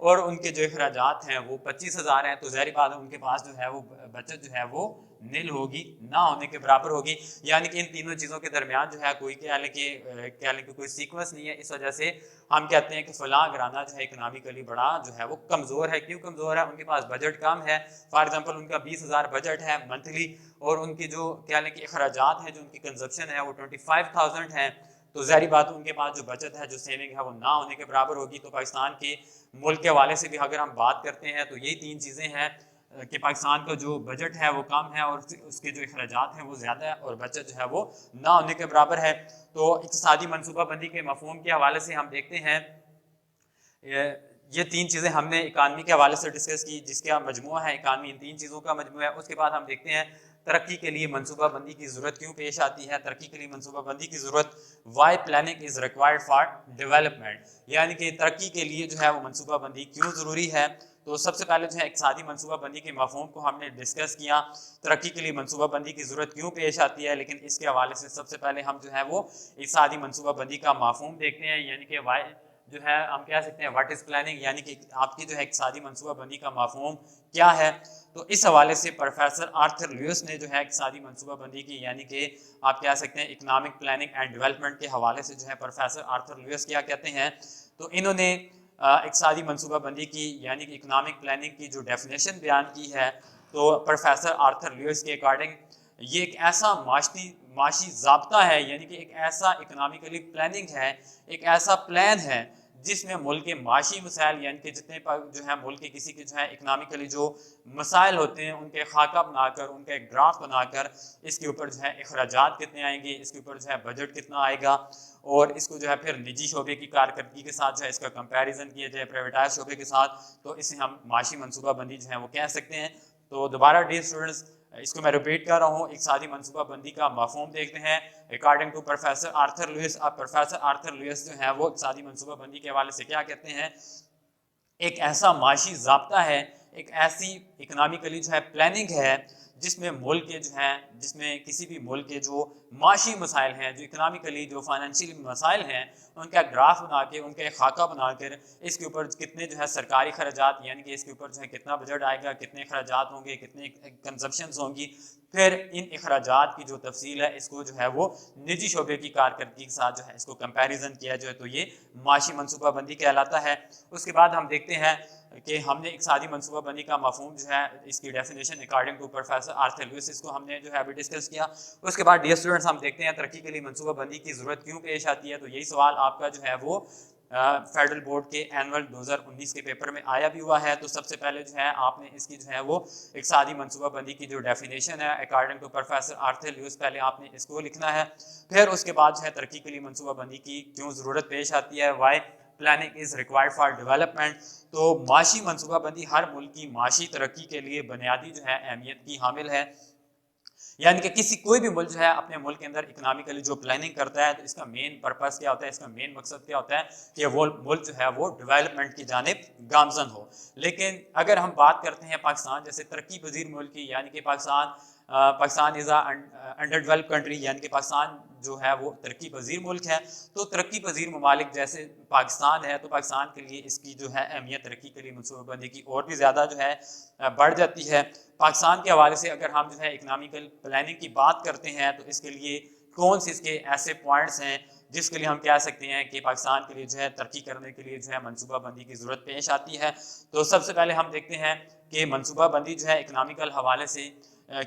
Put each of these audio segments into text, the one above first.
اور ان کے جو اخراجات ہیں وہ 25,000 ہیں، تو ظاہر بات ہے ان کے پاس جو ہے وہ بچت جو ہے وہ نل ہوگی، نہ ہونے کے برابر ہوگی. یعنی کہ ان تینوں چیزوں کے درمیان جو ہے کوئی کہہ لیں کہ کوئی سیکوینس نہیں ہے. اس وجہ سے ہم کہتے ہیں کہ فلاں گھرانہ جو ہے اکنامکلی بڑا جو ہے وہ کمزور ہے. کیوں کمزور ہے؟ ان کے پاس بجٹ کم ہے. فار ایگزامپل ان کا 20,000 بجٹ ہے منتھلی، اور ان کی جو کہہ لیں کہ اخراجات ہیں، جو ان کی کنزپشن ہے وہ 25,000 ہیں. تو ظاہری بات ان کے پاس جو بچت ہے، جو سیونگ ہے، وہ نہ ہونے کے برابر ہوگی. تو پاکستان کے ملک کے حوالے سے بھی اگر ہم بات کرتے ہیں تو یہی تین چیزیں ہیں کہ پاکستان کا جو بجٹ ہے وہ کم ہے، اور اس کے جو اخراجات ہیں وہ زیادہ ہے، اور بچت جو ہے وہ نہ ہونے کے برابر ہے. تو اقتصادی منصوبہ بندی کے مفہوم کے حوالے سے ہم دیکھتے ہیں یہ تین چیزیں ہم نے اکانومی کے حوالے سے ڈسکس کی، جس کا مجموعہ ہے اکانومی، ان تین چیزوں کا مجموعہ ہے. اس کے بعد ہم دیکھتے ہیں ترقی کے لیے منصوبہ بندی کی ضرورت کیوں پیش آتی ہے. ترقی کے لیے منصوبہ بندی کی ضرورت، why planning is required for development, یعنی کہ ترقی کے لیے جو ہے وہ منصوبہ بندی کیوں ضروری ہے. تو سب سے پہلے جو ہے اقتصادی منصوبہ بندی کے مفہوم کو ہم نے ڈسکس کیا، ترقی کے لیے منصوبہ بندی کی ضرورت کیوں پیش آتی ہے. لیکن اس کے حوالے سے سب سے پہلے ہم جو ہے وہ اقتصادی منصوبہ بندی کا مفہوم دیکھتے ہیں، یعنی کہ وائی جو ہے ہم کہہ سکتے ہیں واٹ از پلاننگ، یعنی کہ آپ کی جو ہے اقتصادی منصوبہ بندی کا مفہوم کیا ہے. تو اس حوالے سے پروفیسر آرتھر لیوس نے جو ہے اقتصادی منصوبہ بندی کی، یعنی کہ آپ کہہ سکتے ہیں اکنامک پلاننگ اینڈ ڈیولپمنٹ کے حوالے سے جو ہے پروفیسر آرتھر لیوس کیا کہتے ہیں. تو انہوں نے اقتصادی منصوبہ بندی کی یعنی کہ اکنامک پلاننگ کی جو ڈیفینیشن بیان کی ہے، تو پروفیسر آرتھر لیوس کے اکارڈنگ یہ ایک ایسا معاشی ضابطہ ہے، یعنی کہ ایک ایسا اکنامکلی پلاننگ ہے، ایک ایسا پلان ہے جس میں ملک کے معاشی مسائل، یعنی کہ جتنے جو ہے ملک کے کسی کے جو ہے اکنامکلی جو مسائل ہوتے ہیں ان کے خاکہ بنا کر، ان کا ایک گراف بنا کر، اس کے اوپر جو ہے اخراجات کتنے آئیں گے، اس کے اوپر جو ہے بجٹ کتنا آئے گا، اور اس کو جو ہے پھر نجی شعبے کی کارکردگی کے ساتھ جو ہے اس کا کمپیریزن کیا جائے پرائیویٹائز شعبے کے ساتھ، تو اسے ہم معاشی منصوبہ بندی جو ہے وہ کہہ سکتے ہیں. تو دوبارہ ڈیئر اسٹوڈنٹس، اس کو میں ریپیٹ کر رہا ہوں، اقتصادی منصوبہ بندی کا مفہوم دیکھتے ہیں according to professor Arthur Lewis. اب پروفیسر آرتھر لیوس جو ہے وہ اقتصادی منصوبہ بندی کے حوالے سے کیا کہتے ہیں؟ ایک ایسا معاشی ضابطہ ہے، ایک ایسی اکنامکلی جو ہے پلاننگ ہے جس میں ملک کے جو ہیں، جس میں کسی بھی ملک کے جو معاشی مسائل ہیں، جو اکنامکلی جو فائنینشیل مسائل ہیں، ان کا گراف بنا کے، ان کا ایک خاکہ بنا کر، اس کے اوپر کتنے جو ہے سرکاری خراجات، یعنی کہ اس کے اوپر جو ہے کتنا بجٹ آئے گا، کتنے اخراجات ہوں گے، کتنے کنزمپشنز ہوں گی، پھر ان اخراجات کی جو تفصیل ہے اس کو جو ہے وہ نجی شعبے کی کارکردگی کے ساتھ جو ہے اس کو کمپیریزن کیا جائے، تو یہ معاشی منصوبہ بندی کہلاتا ہے. اس کے بعد ہم دیکھتے ہیں کہ ہم نے اقتصادی منصوبہ بندی کا مفہوم جو ہے اس کی definition according to professor Arthur Lewis, اس کو ہم نے جو ہے ابھی ڈسکس کیا. اس کے بعد ڈیئر اسٹوڈنٹس ہم دیکھتے ہیں ترقی کے لیے منصوبہ بندی کی ضرورت کیوں پیش آتی ہے. تو یہی سوال آپ کا جو ہے وہ فیڈرل بورڈ کے اینول 2019 کے پیپر میں آیا بھی ہوا ہے. تو سب سے پہلے جو ہے آپ نے اس کی جو ہے وہ اقتصادی منصوبہ بندی کی جو ڈیفینیشن ہے according to professor Arthur Lewis, پہلے آپ نے اس کو لکھنا ہے. پھر اس کے بعد جو ہے ترقی کے لیے منصوبہ بندی کی کیوں ضرورت پیش آتی ہے، why planning is required for development. تو معاشی منصوبہ بندی ہر ملک کی معاشی ترقی کے لیے بنیادی جو ہے اہمیت کی حامل ہے. یعنی کہ کوئی بھی ملک جو ہے اپنے ملک کے اندر اکنامکلی جو پلاننگ کرتا ہے تو اس کا مین پرپس کیا ہوتا ہے، اس کا مین مقصد کیا ہوتا ہے کہ وہ ملک جو ہے وہ ڈیولپمنٹ کی جانب گامزن ہو. لیکن اگر ہم بات کرتے ہیں پاکستان جیسے ترقی پذیر ملک کی، یعنی کہ Pakistan is under develop country, یعنی کہ پاکستان جو ہے وہ ترقی پذیر ملک ہے. تو ترقی پذیر ممالک جیسے پاکستان ہے تو پاکستان کے لیے اس کی جو ہے اہمیت ترقی کے لیے منصوبہ بندی کی اور بھی زیادہ جو ہے بڑھ جاتی ہے. پاکستان کے حوالے سے اگر ہم جو ہے اکنامیکل پلاننگ کی بات کرتے ہیں تو اس کے لیے کون سے اس کے ایسے پوائنٹس ہیں جس کے لیے ہم کہہ سکتے ہیں کہ پاکستان کے لیے جو ہے ترقی کرنے کے لیے جو ہے منصوبہ بندی کی ضرورت پیش آتی ہے. تو سب سے پہلے ہم دیکھتے ہیں کہ منصوبہ بندی جو ہے اکنامیکل حوالے سے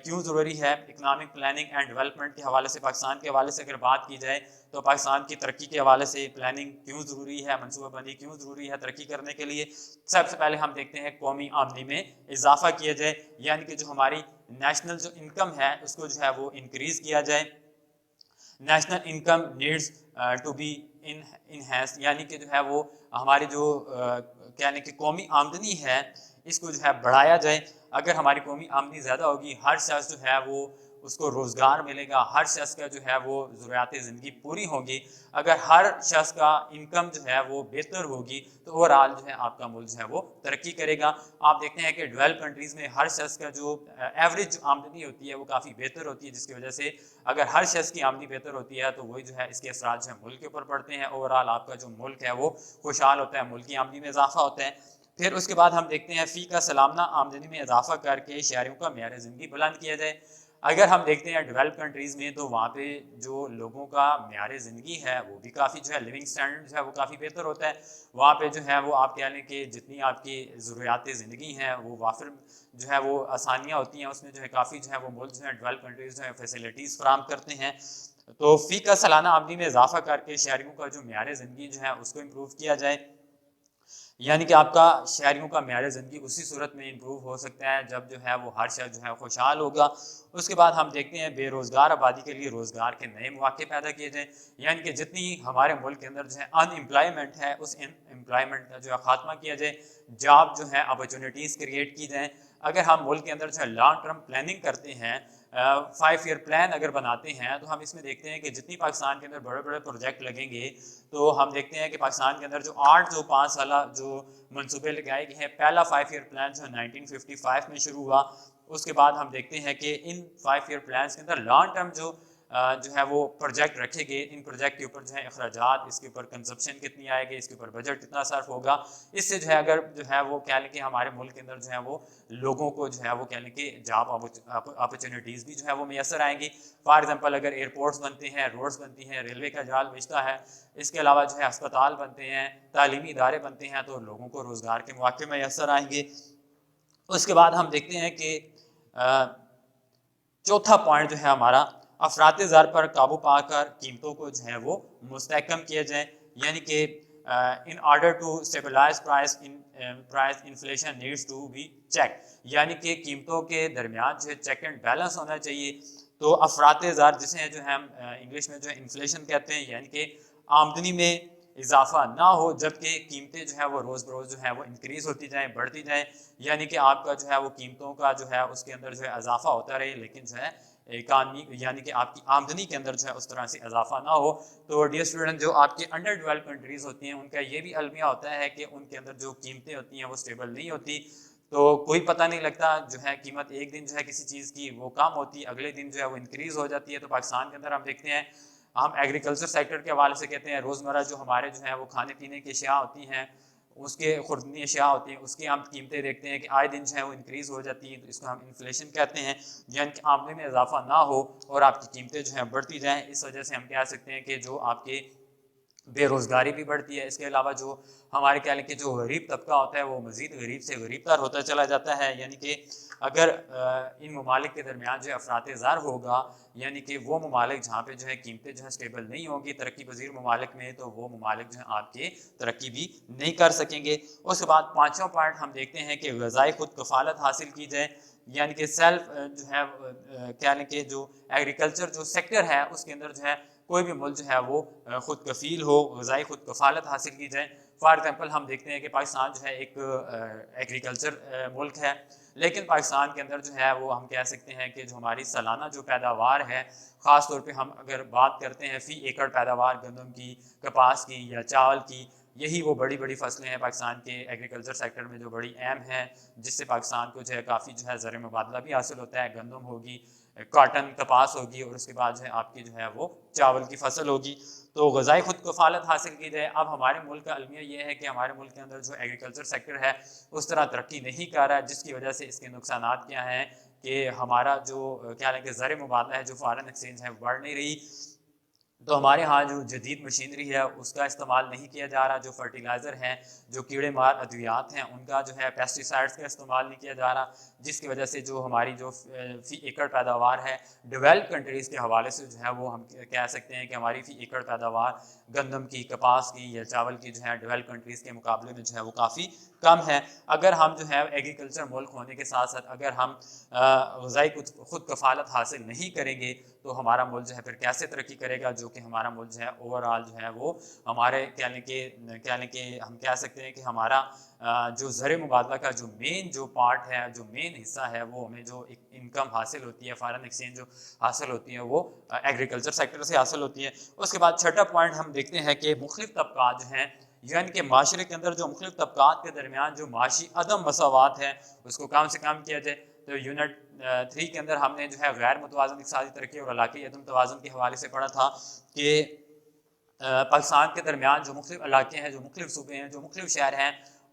کیوں ضروری ہے. اکنامک پلاننگ اینڈ ڈیولپمنٹ کے حوالے سے، پاکستان کے حوالے سے اگر بات کی جائے تو پاکستان کی ترقی کے حوالے سے پلاننگ کیوں ضروری ہے، منصوبہ بندی کیوں ضروری ہے ترقی کرنے کے لیے. سب سے پہلے ہم دیکھتے ہیں قومی آمدنی میں اضافہ کیا جائے، یعنی کہ جو ہماری نیشنل جو انکم ہے اس کو جو ہے وہ انکریز کیا جائے. National income needs to be enhance, یعنی کہ جو ہے وہ ہماری جو یعنی کہ قومی آمدنی ہے اس کو جو ہے بڑھایا جائے. اگر ہماری قومی آمدنی زیادہ ہوگی، ہر شخص جو ہے وہ اس کو روزگار ملے گا، ہر شخص کا جو ہے وہ ضروریات زندگی پوری ہوگی. اگر ہر شخص کا انکم جو ہے وہ بہتر ہوگی تو اوورآل جو ہے آپ کا ملک جو ہے وہ ترقی کرے گا. آپ دیکھتے ہیں کہ ڈیولپ کنٹریز میں ہر شخص کا جو ایوریج آمدنی ہوتی ہے وہ کافی بہتر ہوتی ہے، جس کی وجہ سے اگر ہر شخص کی آمدنی بہتر ہوتی ہے تو وہی جو ہے اس کے اثرات جو ہے ملک کے اوپر پڑتے ہیں. اوورآل آپ کا جو ملک ہے وہ خوشحال ہوتا ہے، ملک کی آمدنی میں اضافہ ہوتا ہے. پھر اس کے بعد ہم دیکھتے ہیں فی کا سالانہ آمدنی میں اضافہ کر کے شہریوں کا معیار زندگی بلند کیا جائے. اگر ہم دیکھتے ہیں ڈیولپ کنٹریز میں تو وہاں پہ جو لوگوں کا معیار زندگی ہے وہ بھی کافی جو ہے لیونگ اسٹینڈرڈ جو ہے وہ کافی بہتر ہوتا ہے. وہاں پہ جو ہے وہ آپ کہہ لیں کہ جتنی آپ کی ضروریات زندگی ہیں وہ وافر جو ہے وہ آسانیاں ہوتی ہیں اس میں جو ہے کافی جو ہے وہ ملک جو ہے ڈیولپ کنٹریز جو ہے فیسلٹیز فراہم کرتے ہیں. تو فی کا سالانہ آمدنی میں اضافہ کر کے شہریوں کا جو معیار زندگی جو ہے اس کو امپروو کیا جائے. یعنی کہ آپ کا شہریوں کا معیار زندگی اسی صورت میں امپروو ہو سکتا ہے جب جو ہے وہ ہر شہر جو ہے خوشحال ہوگا. اس کے بعد ہم دیکھتے ہیں بے روزگار آبادی کے لیے روزگار کے نئے مواقع پیدا کیے جائیں. یعنی کہ جتنی ہمارے ملک کے اندر جو ہے ان امپلائمنٹ ہے اس امپلائمنٹ کا جو ہے خاتمہ کیا جائے, جاب جو ہے اپرچونیٹیز کریٹ کی جائیں. اگر ہم ملک کے اندر جو ہے لانگ ٹرم پلاننگ کرتے ہیں, 5 ایئر پلان اگر بناتے ہیں تو ہم اس میں دیکھتے ہیں کہ جتنی پاکستان کے اندر بڑے بڑے پروجیکٹ لگیں گے تو ہم دیکھتے ہیں کہ پاکستان کے اندر جو 5 سالہ جو منصوبے لگائے گئے ہیں, پہلا 5 ایئر پلان جو ہے 1955 میں شروع ہوا. اس کے بعد ہم دیکھتے ہیں کہ ان 5 ایئر پلانس کے اندر لانگ ٹرم جو ہے وہ پروجیکٹ رکھے گئے. ان پروجیکٹ کے اوپر جو ہے اخراجات, اس کے اوپر کنزپشن کتنی آئے گی, اس کے اوپر بجٹ کتنا صرف ہوگا. اس سے جو ہے اگر جو ہے وہ کہہ لیں کہ ہمارے ملک کے اندر جو ہے وہ لوگوں کو جو ہے وہ کہہ لیں کہ جاب اپرچونیٹیز بھی جو ہے وہ میسر آئیں گی. فار ایگزامپل اگر ایئرپورٹس بنتے ہیں, روڈس بنتی ہیں, ریلوے کا جال بچتا ہے, اس کے علاوہ جو ہے ہسپتال بنتے ہیں, تعلیمی ادارے بنتے ہیں, تو لوگوں کو روزگار کے مواقع میسر آئیں گے. اس کے بعد ہم دیکھتے ہیں کہ چوتھا پوائنٹ جو ہے ہمارا افراط زر پر قابو پا کر قیمتوں کو جو ہے وہ مستحکم کیا جائے. یعنی کہ in order to stabilize price inflation needs to be checked. یعنی کہ قیمتوں کے درمیان جو ہے چیک اینڈ بیلنس ہونا چاہیے. تو افراط زر جسے جو ہے ہم انگلش میں جو ہے انفلیشن کہتے ہیں, یعنی کہ آمدنی میں اضافہ نہ ہو جبکہ قیمتیں جو ہے وہ روز بروز جو ہے وہ انکریز ہوتی جائیں, بڑھتی جائیں. یعنی کہ آپ کا جو ہے وہ قیمتوں کا جو ہے اس کے اندر جو ہے اضافہ ہوتا رہے, لیکن جو ہے اکانومی یعنی کہ آپ کی آمدنی کے اندر جو ہے اس طرح سے اضافہ نہ ہو. تو ڈیئر اسٹوڈنٹ, جو آپ کے انڈر ڈیولپ کنٹریز ہوتی ہیں ان کا یہ بھی المیہ ہوتا ہے کہ ان کے اندر جو قیمتیں ہوتی ہیں وہ اسٹیبل نہیں ہوتی. تو کوئی پتہ نہیں لگتا, جو ہے قیمت ایک دن جو ہے کسی چیز کی وہ کم ہوتی, اگلے دن جو ہے وہ انکریز ہو جاتی ہے. تو پاکستان کے اندر ہم دیکھتے ہیں, ہم ایگریکلچر سیکٹر کے حوالے سے کہتے ہیں روزمرہ جو ہمارے جو ہے وہ کھانے پینے کی اشیاء ہوتی ہیں, اس کے خوردنی اشیاء ہوتی ہیں, اس کی ہم قیمتیں دیکھتے ہیں کہ آئے دن جو ہے وہ انکریز ہو جاتی ہیں. تو اس کو ہم انفلیشن کہتے ہیں. یعنی کہ آمدنی میں اضافہ نہ ہو اور آپ کی قیمتیں جو ہیں بڑھتی جائیں. اس وجہ سے ہم کہہ سکتے ہیں کہ جو آپ کے بے روزگاری بھی بڑھتی ہے. اس کے علاوہ جو ہمارے کہہ لیں کہ جو غریب طبقہ ہوتا ہے وہ مزید غریب سے غریب تر ہوتا چلا جاتا ہے. یعنی کہ اگر ان ممالک کے درمیان جو افراط زر ہوگا, یعنی کہ وہ ممالک جہاں پہ جو ہے قیمتیں جو ہے اسٹیبل نہیں ہوں گی ترقی پذیر ممالک میں, تو وہ ممالک جو ہیں آپ کے ترقی بھی نہیں کر سکیں گے. اس کے بعد پانچواں پوائنٹ ہم دیکھتے ہیں کہ غذائی خود کفالت حاصل کی جائے. یعنی کہ سیلف جو ہے کہہ لیں کہ جو ایگریکلچر جو سیکٹر ہے اس کے اندر جو ہے کوئی بھی ملک جو ہے وہ خود کفیل ہو, غذائی خود کفالت حاصل کی جائے. فار ایگزامپل ہم دیکھتے ہیں کہ پاکستان جو ہے ایک ایگریکلچر ملک ہے, لیکن پاکستان کے اندر جو ہے وہ ہم کہہ سکتے ہیں کہ جو ہماری سالانہ جو پیداوار ہے, خاص طور پہ ہم اگر بات کرتے ہیں فی ایکڑ پیداوار گندم کی, کپاس کی یا چاول کی, یہی وہ بڑی بڑی فصلیں ہیں پاکستان کے ایگریکلچر سیکٹر میں جو بڑی اہم ہیں, جس سے پاکستان کو جو ہے کافی جو ہے زر مبادلہ بھی حاصل ہوتا ہے. گندم ہوگی, کاٹن کپاس ہوگی, اور اس کے بعد جو ہے آپ کی جو ہے وہ چاول کی فصل ہوگی. تو غذائی خود کفالت حاصل کی جائے. اب ہمارے ملک کا المیہ یہ ہے کہ ہمارے ملک کے اندر جو ایگریکلچر سیکٹر ہے اس طرح ترقی نہیں کر رہا ہے, جس کی وجہ سے اس کے نقصانات کیا ہیں کہ ہمارا جو کیا لیں کہ زر مبادلہ ہے, جو فارن ایکسچینج ہے, بڑھ نہیں رہی. تو ہمارے ہاں جو جدید مشینری ہے اس کا استعمال نہیں کیا جا رہا. جو فرٹیلائزر ہیں, جو کیڑے مار ادویات ہیں, ان کا جو ہے پیسٹیسائڈس کا استعمال نہیں کیا جا رہا, جس کی وجہ سے جو ہماری جو فی ایکڑ پیداوار ہے ڈیولپ کنٹریز کے حوالے سے جو ہے وہ ہم کہہ سکتے ہیں کہ ہماری فی ایکڑ پیداوار گندم کی, کپاس کی یا چاول کی جو ہے ڈیولپ کنٹریز کے مقابلے میں جو ہے وہ کافی کم ہے. اگر ہم جو ہے ایگریکلچر ملک ہونے کے ساتھ ساتھ اگر ہم غذائی خود کفالت حاصل نہیں کریں گے تو ہمارا ملک جو ہے پھر کیسے ترقی کرے گا. جو کہ ہمارا ملک جو ہے اوور آل جو ہے وہ ہمارے کہہ لیں کہ ہم کہہ سکتے ہیں کہ ہمارا جو زر مبادلہ کا جو مین جو پارٹ ہے, جو مین حصہ ہے, وہ ہمیں جو انکم حاصل ہوتی ہے, فارن ایکسچینج جو حاصل ہوتی ہے, وہ ایگریکلچر سیکٹر سے حاصل ہوتی ہے. اس کے بعد چھٹا پوائنٹ ہم دیکھتے ہیں کہ مختلف طبقات جو ہیں, یعنی کہ معاشرے کے اندر جو مختلف طبقات کے درمیان جو معاشی عدم مساوات ہے اس کو کم سے کم کیا جائے. تو یونٹ 3 کے اندر ہم نے جو ہے غیر متوازن اقتصادی ترقی اور علاقائی عدم توازن کے حوالے سے پڑھا تھا کہ پاکستان کے درمیان جو مختلف علاقے ہیں, جو مختلف صوبے ہیں, جو مختلف شہر ہیں,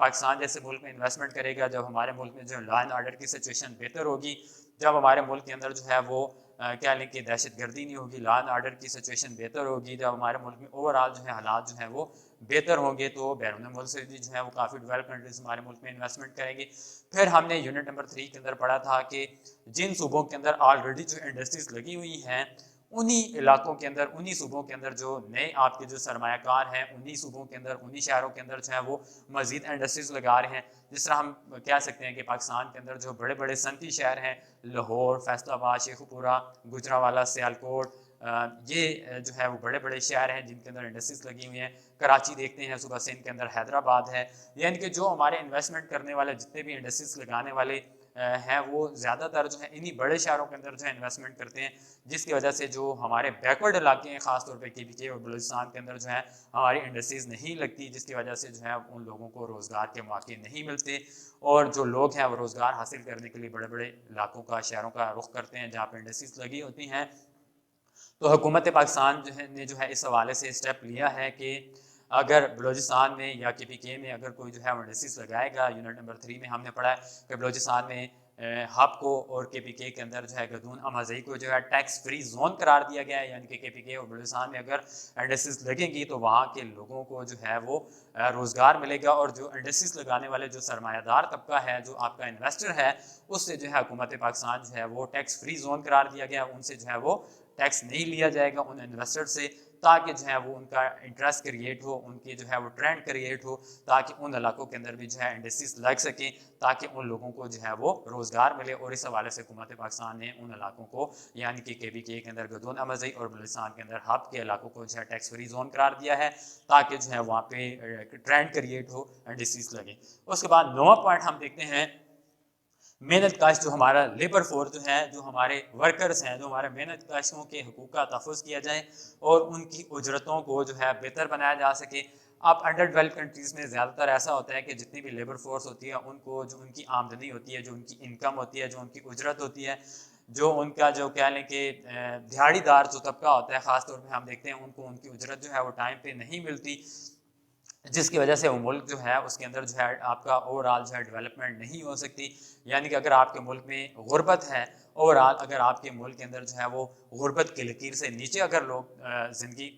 پاکستان جیسے ملک میں انویسٹمنٹ کرے گا، جب ہمارے ملک میں جو لا اینڈ آرڈر کی سچویشن بہتر ہوگی، جب ہمارے ملک کے اندر جو ہے وہ کیا لیں کہ دہشت گردی نہیں ہوگی، لا اینڈ آرڈر کی سچویشن بہتر ہوگی، جب ہمارے ملک میں اوور آل جو ہے حالات جو ہیں وہ بہتر ہوں گے، تو بیرون ملک سے بھی جو ہے وہ کافی ڈیولپ کنٹریز ہمارے ملک میں انویسٹمنٹ کریں گے۔ پھر ہم نے یونٹ نمبر 3 کے اندر پڑھا تھا کہ جن صوبوں کے اندر آلریڈی جو انڈسٹریز لگی ہوئی ہیں، انہی علاقوں کے اندر، انہی صوبوں کے اندر جو نئے آپ کے جو سرمایہ کار ہیں، انہی صوبوں کے اندر، انہی شہروں کے اندر جو ہے وہ مزید انڈسٹریز لگا رہے ہیں۔ جس طرح ہم کہہ سکتے ہیں کہ پاکستان کے اندر جو بڑے بڑے صنعتی شہر ہیں، لاہور، فیصل آباد، شیخو پورہ، گجرانوالہ، سیالکوٹ، یہ جو ہے وہ بڑے بڑے شہر ہیں جن کے اندر انڈسٹریز لگی ہوئی ہیں۔ کراچی دیکھتے ہیں، صوبہ سندھ کے اندر حیدرآباد ہے، یعنی کہ جو ہمارے انویسٹمنٹ کرنے والے جتنے بھی انڈسٹریز لگانے والے ہیں، وہ زیادہ تر جو ہے انہی بڑے شہروں کے اندر جو ہے انویسٹمنٹ کرتے ہیں، جس کی وجہ سے جو ہمارے بیکورڈ علاقے ہیں، خاص طور پہ KPK اور بلوچستان کے اندر جو ہے ہماری انڈسٹریز نہیں لگتی، جس کی وجہ سے جو ہے ان لوگوں کو روزگار کے مواقع نہیں ملتے، اور جو لوگ ہیں وہ روزگار حاصل کرنے کے لیے بڑے بڑے علاقوں کا، شہروں کا رخ کرتے ہیں جہاں پہ انڈسٹریز لگی ہوتی ہیں۔ تو حکومت پاکستان نے جو ہے اس حوالے سے اسٹیپ لیا ہے کہ اگر بلوچستان میں یا KPK میں اگر کوئی جو ہے انڈسٹریز لگائے گا، یونٹ نمبر 3 میں ہم نے پڑھا ہے کہ بلوچستان میں ہب کو اور KPK کے اندر جو ہے گدون امازئی کو جو ہے ٹیکس فری زون قرار دیا گیا ہے، یعنی کہ KPK اور بلوچستان میں اگر انڈسٹریز لگیں گی تو وہاں کے لوگوں کو جو ہے وہ روزگار ملے گا، اور جو انڈسٹریز لگانے والے جو سرمایہ دار طبقہ ہے، جو آپ کا انویسٹر ہے، اس سے جو ہے حکومت پاکستان جو ہے وہ ٹیکس فری زون قرار دیا گیا، ان سے جو ہے وہ ٹیکس نہیں لیا جائے گا ان انویسٹر سے، تاکہ جو ہے وہ ان کا انٹرسٹ کریٹ ہو، ان کی جو ہے وہ ٹرینڈ کریٹ ہو، تاکہ ان علاقوں کے اندر بھی جو ہے انڈسٹریز لگ سکیں، تاکہ ان لوگوں کو جو ہے وہ روزگار ملے۔ اور اس حوالے سے حکومت پاکستان نے ان علاقوں کو، یعنی کہ KPK کے اندر گدون امازئی اور بلوچستان کے اندر ہب کے علاقوں کو جو ہے ٹیکس فری زون قرار دیا ہے، تاکہ جو ہے وہاں پہ ٹرینڈ کریٹ ہو، انڈسٹریز لگیں۔ اس کے بعد 9واں پوائنٹ ہم دیکھتے ہیں محنت کش، جو ہمارا لیبر فورس جو ہے، جو ہمارے ورکرز ہیں، جو ہمارے محنت کشوں کے حقوق کا تحفظ کیا جائے اور ان کی اجرتوں کو جو ہے بہتر بنایا جا سکے۔ اب انڈر ڈیولپ کنٹریز میں زیادہ تر ایسا ہوتا ہے کہ جتنی بھی لیبر فورس ہوتی ہے، ان کو جو ان کی آمدنی ہوتی ہے، جو ان کی انکم ہوتی ہے، جو ان کی اجرت ہوتی ہے، جو ان کا جو کہہ لیں کہ دیہڑی دار جو طبقہ ہوتا ہے، خاص طور پہ ہم دیکھتے ہیں ان کو ان کی اجرت جو ہے وہ ٹائم پہ نہیں ملتی، جس کی وجہ سے وہ ملک جو ہے اس کے اندر جو ہے آپ کا اوور آل جو ہے ڈیولپمنٹ نہیں ہو سکتی۔ یعنی کہ اگر آپ کے ملک میں غربت ہے، اوور آل اگر آپ کے ملک کے اندر جو ہے وہ غربت کی لکیر سے نیچے اگر لوگ زندگی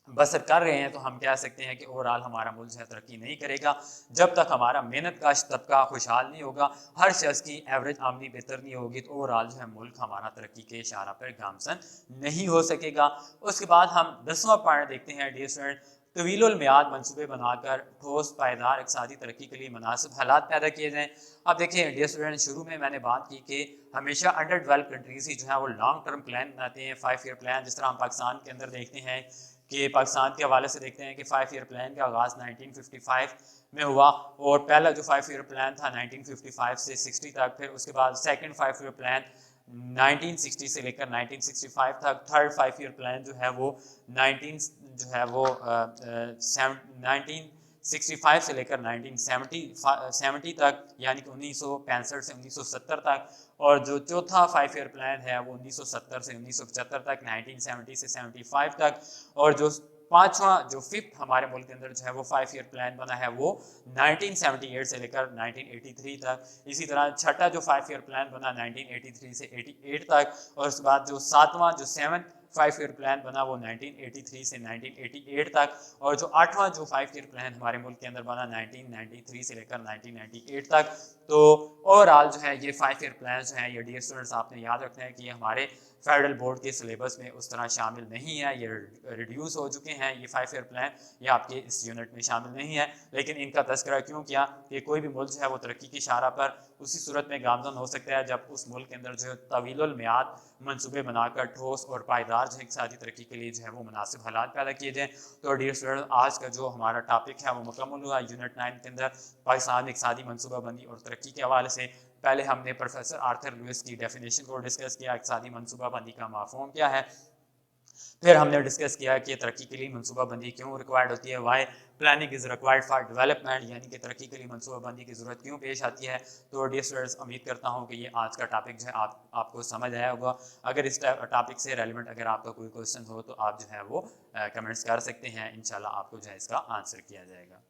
بسر کر رہے ہیں، تو ہم کہہ سکتے ہیں کہ اوور آل ہمارا ملک جو ہے ترقی نہیں کرے گا جب تک ہمارا محنت کش طبقہ خوشحال نہیں ہوگا، ہر شخص کی ایوریج آمدنی بہتر نہیں ہوگی، تو اوور آل جو ہے ملک ہمارا ترقی کے اشارہ پر گامزن نہیں ہو سکے گا۔ اس کے بعد ہم 10واں پوائنٹ دیکھتے ہیں ڈیئر اسٹوڈنٹ، طویل المیعاد منصوبے بنا کر ٹھوس پائیدار اقتصادی ترقی کے لیے مناسب حالات پیدا کیے جائیں۔ اب دیکھیں ڈیئر اسٹوڈنٹ، شروع میں نے بات کی کہ ہمیشہ انڈر ڈیولپ کنٹریز ہی جو ہے وہ لانگ ٹرم پلان بناتے ہیں، 5 ایئر پلان، جس طرح ہم پاکستان کے اندر دیکھتے ہیں کہ پاکستان کے حوالے سے دیکھتے ہیں کہ 5 ایئر پلان کا آغاز 1955 میں ہوا، اور پہلا جو 5 ایئر پلان تھا 1955 سے 60 تک، پھر اس کے بعد سیکنڈ 5 ایئر پلان 1960 سے لے کر 1965 تک، تھرڈ 5 ایئر پلان جو ہے وہ 1965 سے لے کر 1970 تک، یعنی کہ 1965 سے 1970 تک، اور جو چوتھا 5 ایئر پلان ہے وہ 1970 سے 1975 تک، 1970 سے 75 تک، اور جو پانچواں جو ففتھ ہمارے ملک کے اندر جو ہے وہ 5 ایئر پلان بنا ہے وہ 1978 سے لے کر 1983 تک۔ اسی طرح چھٹا جو 5 ایئر پلان بنا 1983 سے 88 تک، اور اس کے بعد جو ساتواں جو 5 ایئر پلان بنا وہ 1983 سے 1988 تک، اور جو 8واں جو 5 ایئر پلان ہمارے ملک کے اندر بنا 1993 سے لے کر 1998 تک۔ تو اوور آل جو ہے یہ 5 ایئر پلانز ہیں، یہ ڈیئر اسٹوڈنٹس آپ نے یاد رکھنا ہے کہ یہ ہمارے فیڈرل بورڈ کے سلیبس میں اس طرح شامل نہیں ہے، یہ ریڈیوس ہو چکے ہیں، یہ 5 ایئر پلان یہ آپ کے اس یونٹ میں شامل نہیں ہے، لیکن ان کا تذکرہ کیوں کیا کہ کوئی بھی ملک جو ہے وہ ترقی کی شارہ پر اسی صورت میں گامزن ہو سکتا ہے جب اس ملک کے اندر جو ہے طویل المیعاد منصوبے بنا کر ٹھوس اور پائیدار جو ہے اقتصادی ترقی کے لیے جو ہے وہ مناسب حالات پیدا کیے جائیں۔ تو ڈیئر اسٹوڈنٹ، آج کا جو ہمارا ٹاپک ہے وہ مکمل ہوا یونٹ 9 کے اندر پاکستان میں اقتصادی منصوبہ بندی اور ترقی کے حوالے سے۔ پہلے ہم نے پروفیسر آرتھر لوئس کی ڈیفینیشن کو ڈسکس کیا، اقتصادی منصوبہ بندی کا مفہوم کیا ہے، پھر ہم نے ڈسکس کیا کہ ترقی کے لیے منصوبہ بندی کیوں ریکوائرڈ ہوتی ہے، why planning is required for development, یعنی کہ ترقی کے لیے منصوبہ بندی کی ضرورت کیوں پیش آتی ہے۔ تو ڈیئر اسٹوڈنٹس، امید کرتا ہوں کہ یہ آج کا ٹاپک جو ہے آپ کو سمجھ آیا ہوگا۔ اگر اس ٹاپک سے ریلیونٹ اگر آپ کا کوئی کوشچن ہو تو آپ جو ہے وہ کمنٹس کر سکتے ہیں، انشاءاللہ آپ کو جو ہے اس کا آنسر کیا جائے گا۔